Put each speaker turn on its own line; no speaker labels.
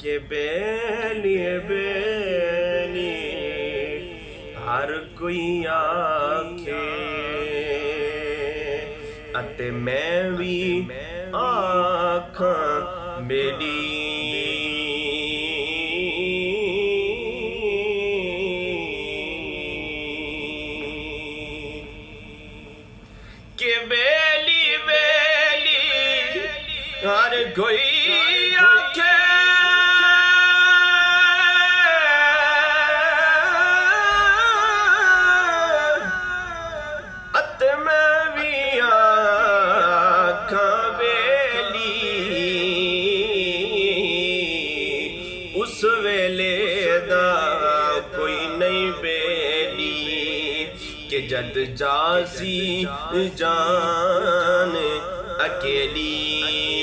کہ بیلی بیلی ہر کوئی آکھے اتے میں بھی آکھاں بیلی کہ بیلی بیلی ہر کوئی آکھے ات میں بھی آکھاں بیلی اس ویلے دا کوئی نہیں بیلی کہ جد جاسی جان اکیلی